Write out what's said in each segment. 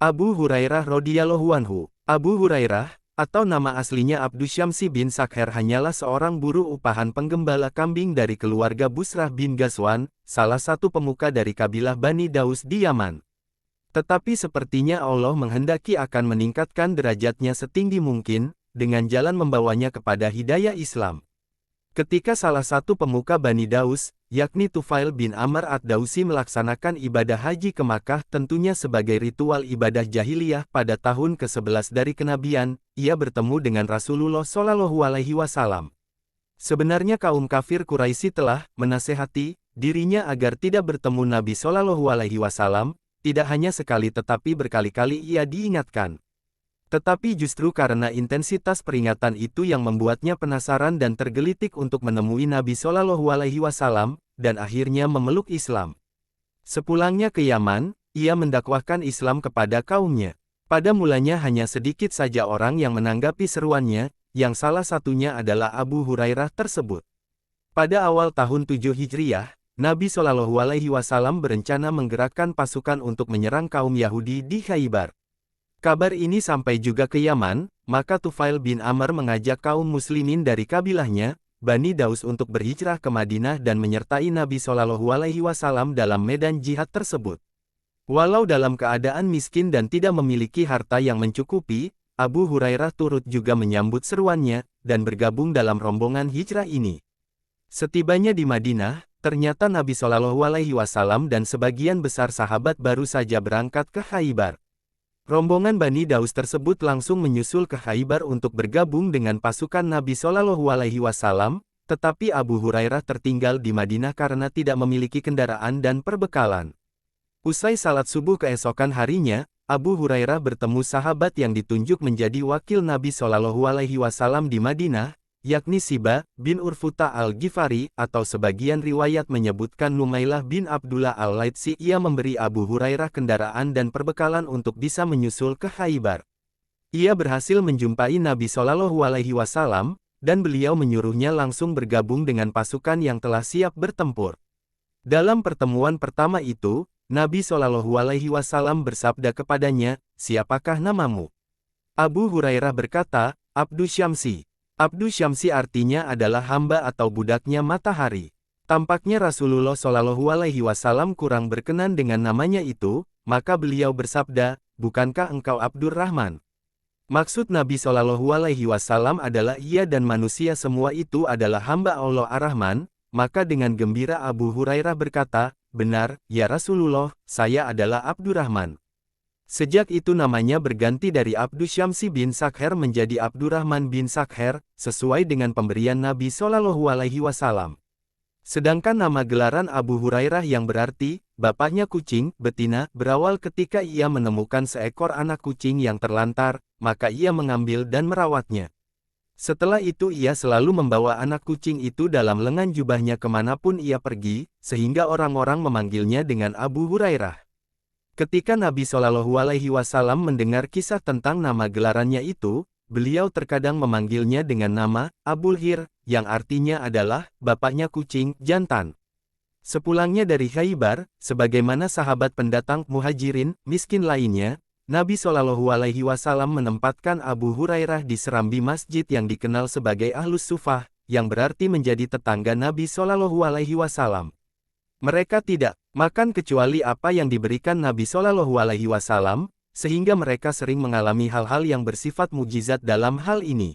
Abu Hurairah radhiyallahu anhu. Abu Hurairah, atau nama aslinya Abdusyamsi bin Sakher hanyalah seorang buruh upahan penggembala kambing dari keluarga Busrah bin Ghazwan, salah satu pemuka dari kabilah Bani Daus di Yaman. Tetapi sepertinya Allah menghendaki akan meningkatkan derajatnya setinggi mungkin, dengan jalan membawanya kepada hidayah Islam. Ketika salah satu pemuka Bani Daus, yakni Tufail bin Amr ad-Dausi melaksanakan ibadah haji ke Makkah tentunya sebagai ritual ibadah jahiliyah pada tahun ke-11 dari kenabian, ia bertemu dengan Rasulullah Shallallahu Alaihi Wasallam. Sebenarnya kaum kafir Quraisy telah menasehati dirinya agar tidak bertemu Nabi Shallallahu Alaihi Wasallam, tidak hanya sekali tetapi berkali-kali ia diingatkan. Tetapi justru karena intensitas peringatan itu yang membuatnya penasaran dan tergelitik untuk menemui Nabi Shallallahu Alaihi Wasallam, dan akhirnya memeluk Islam. Sepulangnya ke Yaman, ia mendakwahkan Islam kepada kaumnya. Pada mulanya hanya sedikit saja orang yang menanggapi seruannya, yang salah satunya adalah Abu Hurairah tersebut. Pada awal tahun 7 Hijriah, Nabi Shallallahu Alaihi Wasallam berencana menggerakkan pasukan untuk menyerang kaum Yahudi di Khaybar. Kabar ini sampai juga ke Yaman, maka Tufail bin Amr mengajak kaum muslimin dari kabilahnya, Bani Daus untuk berhijrah ke Madinah dan menyertai Nabi Shallallahu Alaihi Wasallam dalam medan jihad tersebut. Walau dalam keadaan miskin dan tidak memiliki harta yang mencukupi, Abu Hurairah turut juga menyambut seruannya, dan bergabung dalam rombongan hijrah ini. Setibanya di Madinah, ternyata Nabi Shallallahu Alaihi Wasallam dan sebagian besar sahabat baru saja berangkat ke Khaybar. Rombongan Bani Daus tersebut langsung menyusul ke Khaybar untuk bergabung dengan pasukan Nabi Shallallahu Alaihi Wasallam, tetapi Abu Hurairah tertinggal di Madinah karena tidak memiliki kendaraan dan perbekalan. Usai salat subuh keesokan harinya, Abu Hurairah bertemu sahabat yang ditunjuk menjadi wakil Nabi Shallallahu Alaihi Wasallam di Madinah, yakni Siba bin Urfuta al-Ghifari, atau sebagian riwayat menyebutkan Numailah bin Abdullah al-Laitsi. Ia memberi Abu Hurairah kendaraan dan perbekalan untuk bisa menyusul ke Khaybar. Ia berhasil menjumpai Nabi Shallallahu Alaihi Wasallam, dan beliau menyuruhnya langsung bergabung dengan pasukan yang telah siap bertempur. Dalam pertemuan pertama itu, Nabi Shallallahu Alaihi Wasallam bersabda kepadanya, "Siapakah namamu?" Abu Hurairah berkata, "Abdusyamsi." Abdusyamsi artinya adalah hamba atau budaknya matahari. Tampaknya Rasulullah Shallallahu Alaihi Wasallam kurang berkenan dengan namanya itu, maka beliau bersabda, "Bukankah engkau Abdurrahman?" Maksud Nabi Shallallahu Alaihi Wasallam adalah ia dan manusia semua itu adalah hamba Allah Ar-Rahman, maka dengan gembira Abu Hurairah berkata, "Benar, ya Rasulullah, saya adalah Abdurrahman." Sejak itu namanya berganti dari Abdusyamsi bin Sakher menjadi Abdurrahman bin Sakher, sesuai dengan pemberian Nabi Shallallahu Alaihi Wasallam. Sedangkan nama gelaran Abu Hurairah yang berarti, bapaknya kucing, betina, berawal ketika ia menemukan seekor anak kucing yang terlantar, maka ia mengambil dan merawatnya. Setelah itu ia selalu membawa anak kucing itu dalam lengan jubahnya kemanapun ia pergi, sehingga orang-orang memanggilnya dengan Abu Hurairah. Ketika Nabi Shallallahu Alaihi Wasallam mendengar kisah tentang nama gelarannya itu, beliau terkadang memanggilnya dengan nama Abul Hir, yang artinya adalah bapaknya kucing jantan. Sepulangnya dari Khaybar, sebagaimana sahabat pendatang muhajirin miskin lainnya, Nabi Shallallahu Alaihi Wasallam menempatkan Abu Hurairah di serambi masjid yang dikenal sebagai Ahlus Sufah, yang berarti menjadi tetangga Nabi Shallallahu Alaihi Wasallam. Mereka tidak makan kecuali apa yang diberikan Nabi Shallallahu Alaihi Wasallam, sehingga mereka sering mengalami hal-hal yang bersifat mukjizat dalam hal ini.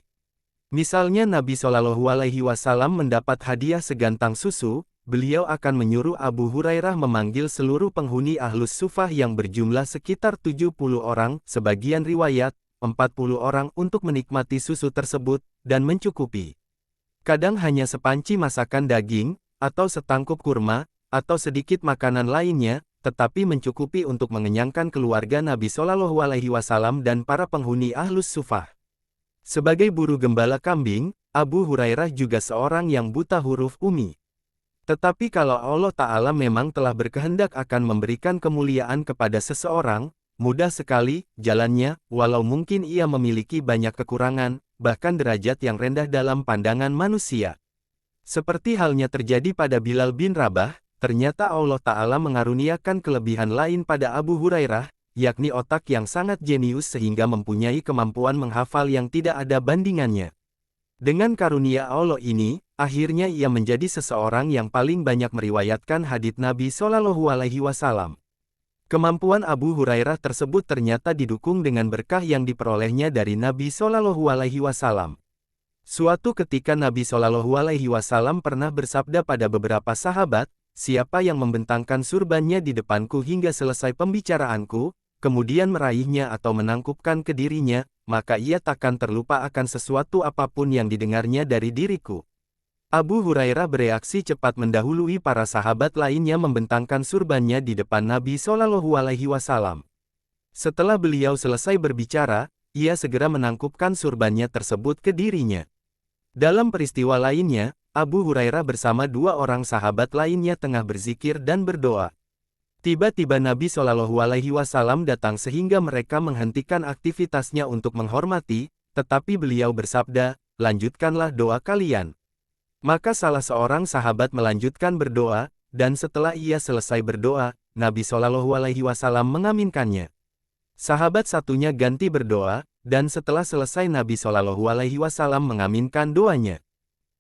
Misalnya Nabi Shallallahu Alaihi Wasallam mendapat hadiah segantang susu, beliau akan menyuruh Abu Hurairah memanggil seluruh penghuni Ahlus Sufah yang berjumlah sekitar 70 orang, sebagian riwayat, 40 orang untuk menikmati susu tersebut, dan mencukupi. Kadang hanya sepanci masakan daging, atau setangkup kurma, atau sedikit makanan lainnya, tetapi mencukupi untuk mengenyangkan keluarga Nabi Shallallahu Alaihi Wasallam dan para penghuni Ahlus Sufah. Sebagai buruh gembala kambing, Abu Hurairah juga seorang yang buta huruf Umi. Tetapi kalau Allah Ta'ala memang telah berkehendak akan memberikan kemuliaan kepada seseorang, mudah sekali jalannya, walau mungkin ia memiliki banyak kekurangan, bahkan derajat yang rendah dalam pandangan manusia. Seperti halnya terjadi pada Bilal bin Rabah, ternyata Allah Ta'ala mengaruniakan kelebihan lain pada Abu Hurairah, yakni otak yang sangat jenius sehingga mempunyai kemampuan menghafal yang tidak ada bandingannya. Dengan karunia Allah ini, akhirnya ia menjadi seseorang yang paling banyak meriwayatkan hadits Nabi Shallallahu Alaihi Wasallam. Kemampuan Abu Hurairah tersebut ternyata didukung dengan berkah yang diperolehnya dari Nabi Shallallahu Alaihi Wasallam. Suatu ketika Nabi Shallallahu Alaihi Wasallam pernah bersabda pada beberapa sahabat, "Siapa yang membentangkan surbannya di depanku hingga selesai pembicaraanku, kemudian meraihnya atau menangkupkan ke dirinya, maka ia takkan terlupa akan sesuatu apapun yang didengarnya dari diriku." Abu Hurairah bereaksi cepat mendahului para sahabat lainnya membentangkan surbannya di depan Nabi Shallallahu Alaihi Wasallam. Setelah beliau selesai berbicara, ia segera menangkupkan surbannya tersebut ke dirinya. Dalam peristiwa lainnya, Abu Hurairah bersama dua orang sahabat lainnya tengah berzikir dan berdoa. Tiba-tiba Nabi Shallallahu Alaihi Wasallam datang sehingga mereka menghentikan aktivitasnya untuk menghormati, tetapi beliau bersabda, "Lanjutkanlah doa kalian." Maka salah seorang sahabat melanjutkan berdoa, dan setelah ia selesai berdoa, Nabi Shallallahu Alaihi Wasallam mengaminkannya. Sahabat satunya ganti berdoa, dan setelah selesai Nabi Shallallahu Alaihi Wasallam mengaminkan doanya.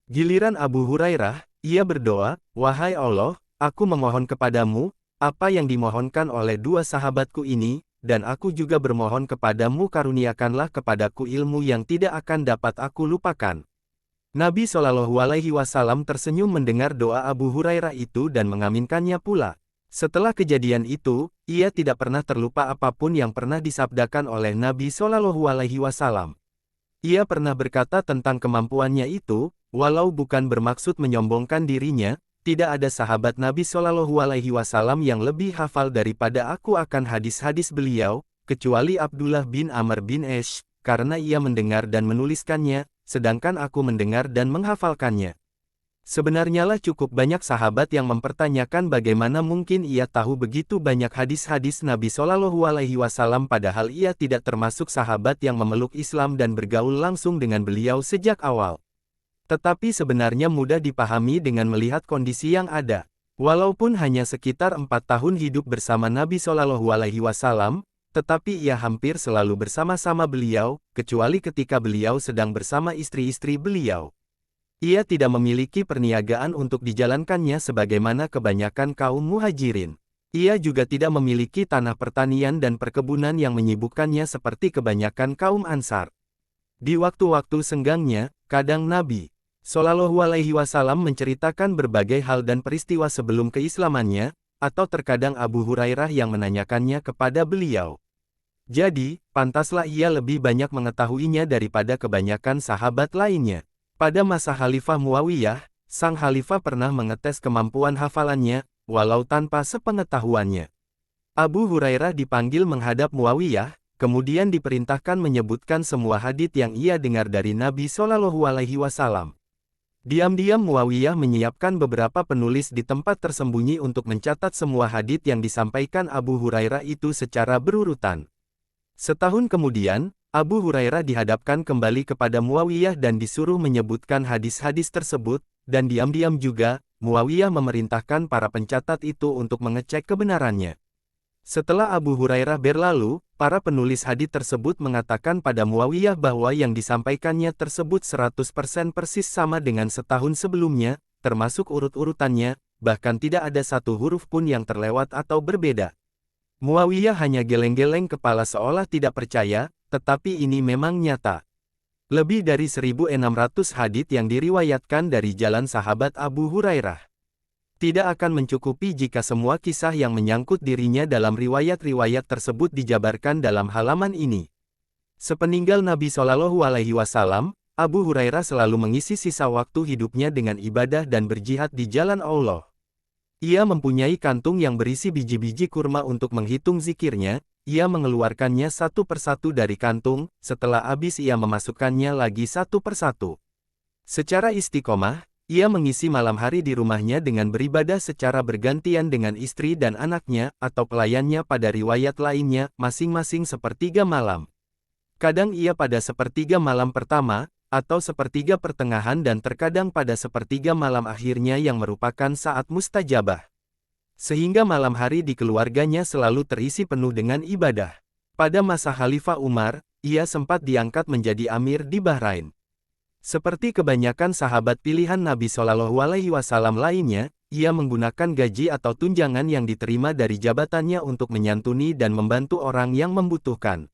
Giliran Abu Hurairah, ia berdoa, "Wahai Allah, aku memohon kepadamu, apa yang dimohonkan oleh dua sahabatku ini, dan aku juga bermohon kepadamu karuniakanlah kepadaku ilmu yang tidak akan dapat aku lupakan." Nabi Shallallahu Alaihi Wasallam tersenyum mendengar doa Abu Hurairah itu dan mengaminkannya pula. Setelah kejadian itu, ia tidak pernah terlupa apapun yang pernah disabdakan oleh Nabi Shallallahu Alaihi Wasallam. Ia pernah berkata tentang kemampuannya itu, "Walau bukan bermaksud menyombongkan dirinya, tidak ada sahabat Nabi Shallallahu Alaihi Wasallam yang lebih hafal daripada aku akan hadis-hadis beliau, kecuali Abdullah bin Amr bin Ash, karena ia mendengar dan menuliskannya, sedangkan aku mendengar dan menghafalkannya." Sebenarnya lah cukup banyak sahabat yang mempertanyakan bagaimana mungkin ia tahu begitu banyak hadis-hadis Nabi Shallallahu Alaihi Wasallam padahal ia tidak termasuk sahabat yang memeluk Islam dan bergaul langsung dengan beliau sejak awal. Tetapi sebenarnya mudah dipahami dengan melihat kondisi yang ada. Walaupun hanya sekitar 4 tahun hidup bersama Nabi Shallallahu Alaihi Wasallam, tetapi ia hampir selalu bersama-sama beliau, kecuali ketika beliau sedang bersama istri-istri beliau. Ia tidak memiliki perniagaan untuk dijalankannya sebagaimana kebanyakan kaum muhajirin. Ia juga tidak memiliki tanah pertanian dan perkebunan yang menyibukkannya seperti kebanyakan kaum Ansar. Di waktu-waktu senggangnya, kadang Nabi Shallallahu Alaihi Wasallam menceritakan berbagai hal dan peristiwa sebelum keislamannya, atau terkadang Abu Hurairah yang menanyakannya kepada beliau. Jadi, pantaslah ia lebih banyak mengetahuinya daripada kebanyakan sahabat lainnya. Pada masa Khalifah Muawiyah, sang Khalifah pernah mengetes kemampuan hafalannya, walau tanpa sepengetahuannya. Abu Hurairah dipanggil menghadap Muawiyah, kemudian diperintahkan menyebutkan semua hadits yang ia dengar dari Nabi Shallallahu Alaihi Wasallam. Diam-diam Muawiyah menyiapkan beberapa penulis di tempat tersembunyi untuk mencatat semua hadits yang disampaikan Abu Hurairah itu secara berurutan. Setahun kemudian, Abu Hurairah dihadapkan kembali kepada Muawiyah dan disuruh menyebutkan hadis-hadis tersebut, dan diam-diam juga, Muawiyah memerintahkan para pencatat itu untuk mengecek kebenarannya. Setelah Abu Hurairah berlalu, para penulis hadis tersebut mengatakan pada Muawiyah bahwa yang disampaikannya tersebut 100% persis sama dengan setahun sebelumnya, termasuk urut-urutannya, bahkan tidak ada satu huruf pun yang terlewat atau berbeda. Muawiyah hanya geleng-geleng kepala seolah tidak percaya, tetapi ini memang nyata. Lebih dari 1.600 hadits yang diriwayatkan dari jalan sahabat Abu Hurairah. Tidak akan mencukupi jika semua kisah yang menyangkut dirinya dalam riwayat-riwayat tersebut dijabarkan dalam halaman ini. Sepeninggal Nabi Shallallahu Alaihi Wasallam, Abu Hurairah selalu mengisi sisa waktu hidupnya dengan ibadah dan berjihad di jalan Allah. Ia mempunyai kantung yang berisi biji-biji kurma untuk menghitung zikirnya. Ia mengeluarkannya satu persatu dari kantung, setelah habis ia memasukkannya lagi satu persatu. Secara istiqomah, ia mengisi malam hari di rumahnya dengan beribadah secara bergantian dengan istri dan anaknya, atau pelayannya pada riwayat lainnya, masing-masing sepertiga malam. Kadang ia pada sepertiga malam pertama, atau sepertiga pertengahan dan terkadang pada sepertiga malam akhirnya yang merupakan saat mustajabah. Sehingga malam hari di keluarganya selalu terisi penuh dengan ibadah. Pada masa Khalifah Umar, ia sempat diangkat menjadi amir di Bahrain. Seperti kebanyakan sahabat pilihan Nabi Shallallahu Alaihi Wasallam lainnya, ia menggunakan gaji atau tunjangan yang diterima dari jabatannya untuk menyantuni dan membantu orang yang membutuhkan.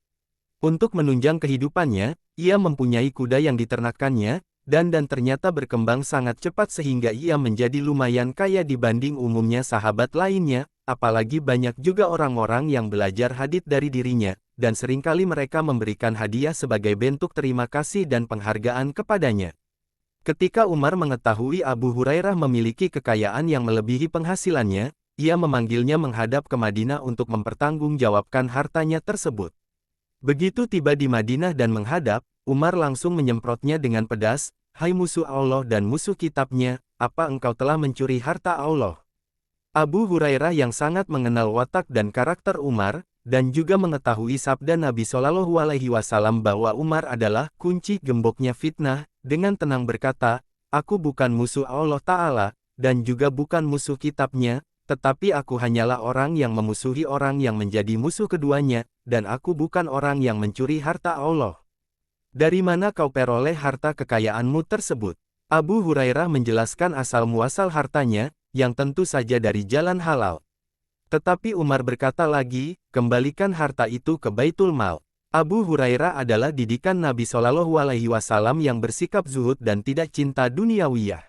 Untuk menunjang kehidupannya, ia mempunyai kuda yang diternakkannya, dan ternyata berkembang sangat cepat sehingga ia menjadi lumayan kaya dibanding umumnya sahabat lainnya, apalagi banyak juga orang-orang yang belajar hadits dari dirinya, dan seringkali mereka memberikan hadiah sebagai bentuk terima kasih dan penghargaan kepadanya. Ketika Umar mengetahui Abu Hurairah memiliki kekayaan yang melebihi penghasilannya, ia memanggilnya menghadap ke Madinah untuk mempertanggungjawabkan hartanya tersebut. Begitu tiba di Madinah dan menghadap, Umar langsung menyemprotnya dengan pedas, "Hai musuh Allah dan musuh kitabnya, apa engkau telah mencuri harta Allah?" Abu Hurairah yang sangat mengenal watak dan karakter Umar, dan juga mengetahui sabda Nabi Shallallahu Alaihi Wasallam bahwa Umar adalah kunci gemboknya fitnah, dengan tenang berkata, "Aku bukan musuh Allah Ta'ala, dan juga bukan musuh kitabnya, tetapi aku hanyalah orang yang memusuhi orang yang menjadi musuh keduanya, dan aku bukan orang yang mencuri harta Allah." "Dari mana kau peroleh harta kekayaanmu tersebut?" Abu Hurairah menjelaskan asal-muasal hartanya, yang tentu saja dari jalan halal. Tetapi Umar berkata lagi, "Kembalikan harta itu ke Baitul Mal." Abu Hurairah adalah didikan Nabi Shallallahu Alaihi Wasallam yang bersikap zuhud dan tidak cinta duniawiyah.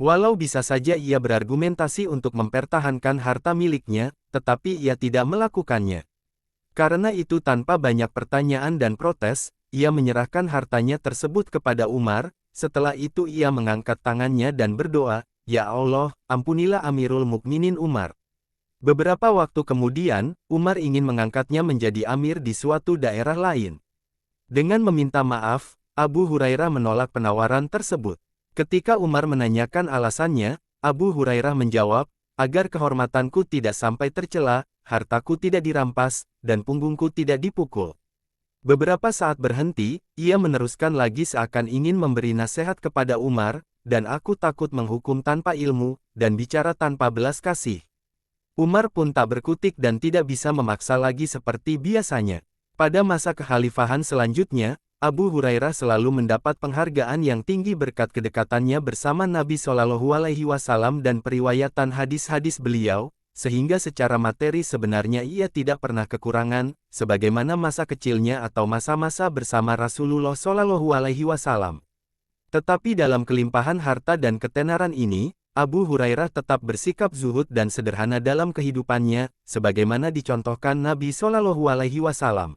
Walau bisa saja ia berargumentasi untuk mempertahankan harta miliknya, tetapi ia tidak melakukannya. Karena itu tanpa banyak pertanyaan dan protes, ia menyerahkan hartanya tersebut kepada Umar. Setelah itu ia mengangkat tangannya dan berdoa, "Ya Allah, ampunilah Amirul Mukminin Umar." Beberapa waktu kemudian, Umar ingin mengangkatnya menjadi amir di suatu daerah lain. Dengan meminta maaf, Abu Hurairah menolak penawaran tersebut. Ketika Umar menanyakan alasannya, Abu Hurairah menjawab, "Agar kehormatanku tidak sampai tercela, hartaku tidak dirampas, dan punggungku tidak dipukul." Beberapa saat berhenti, ia meneruskan lagi seakan ingin memberi nasihat kepada Umar, "Dan aku takut menghukum tanpa ilmu, dan bicara tanpa belas kasih." Umar pun tak berkutik dan tidak bisa memaksa lagi seperti biasanya. Pada masa kekhalifahan selanjutnya, Abu Hurairah selalu mendapat penghargaan yang tinggi berkat kedekatannya bersama Nabi Shallallahu Alaihi Wasallam dan periwayatan hadis-hadis beliau, sehingga secara materi sebenarnya ia tidak pernah kekurangan, sebagaimana masa kecilnya atau masa-masa bersama Rasulullah Shallallahu Alaihi Wasallam. Tetapi dalam kelimpahan harta dan ketenaran ini, Abu Hurairah tetap bersikap zuhud dan sederhana dalam kehidupannya, sebagaimana dicontohkan Nabi Shallallahu Alaihi Wasallam.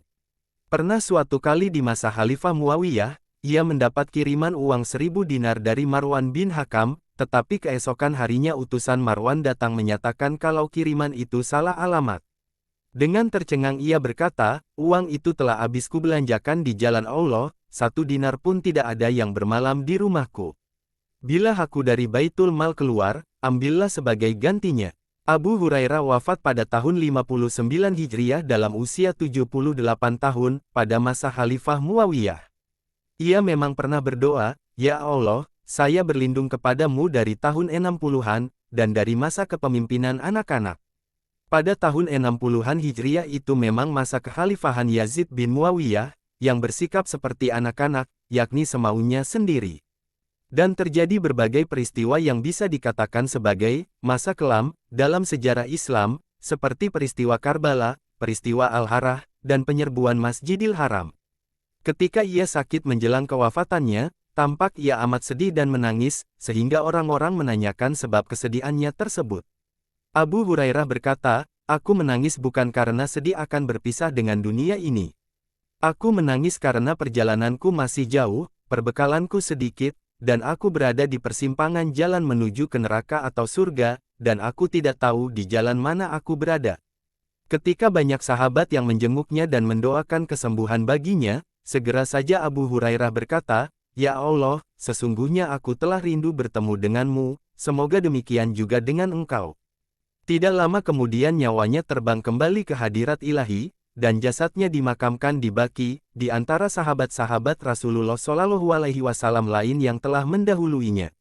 Pernah suatu kali di masa Khalifah Muawiyah, ia mendapat kiriman uang 1000 dinar dari Marwan bin Hakam, tetapi keesokan harinya utusan Marwan datang menyatakan kalau kiriman itu salah alamat. Dengan tercengang ia berkata, "Uang itu telah habis kubelanjakan di jalan Allah, 1 dinar pun tidak ada yang bermalam di rumahku. Bila aku dari Baitul Mal keluar, ambillah sebagai gantinya." Abu Hurairah wafat pada tahun 59 Hijriah dalam usia 78 tahun, pada masa Khalifah Muawiyah. Ia memang pernah berdoa, "Ya Allah, saya berlindung kepadamu dari tahun 60-an, dan dari masa kepemimpinan anak-anak." Pada tahun 60-an Hijriah itu memang masa kekhalifahan Yazid bin Muawiyah, yang bersikap seperti anak-anak, yakni semaunya sendiri. Dan terjadi berbagai peristiwa yang bisa dikatakan sebagai masa kelam dalam sejarah Islam, seperti peristiwa Karbala, peristiwa Al-Harah, dan penyerbuan Masjidil Haram. Ketika ia sakit menjelang kewafatannya, tampak ia amat sedih dan menangis, sehingga orang-orang menanyakan sebab kesedihannya tersebut. Abu Hurairah berkata, "Aku menangis bukan karena sedih akan berpisah dengan dunia ini. Aku menangis karena perjalananku masih jauh, perbekalanku sedikit, dan aku berada di persimpangan jalan menuju ke neraka atau surga, dan aku tidak tahu di jalan mana aku berada." Ketika banyak sahabat yang menjenguknya dan mendoakan kesembuhan baginya, segera saja Abu Hurairah berkata, "Ya Allah, sesungguhnya aku telah rindu bertemu denganmu, semoga demikian juga dengan engkau." Tidak lama kemudian nyawanya terbang kembali ke hadirat ilahi, dan jasadnya dimakamkan di Baqi, di antara sahabat-sahabat Rasulullah Shallallahu Alaihi Wasallam lain yang telah mendahuluinya.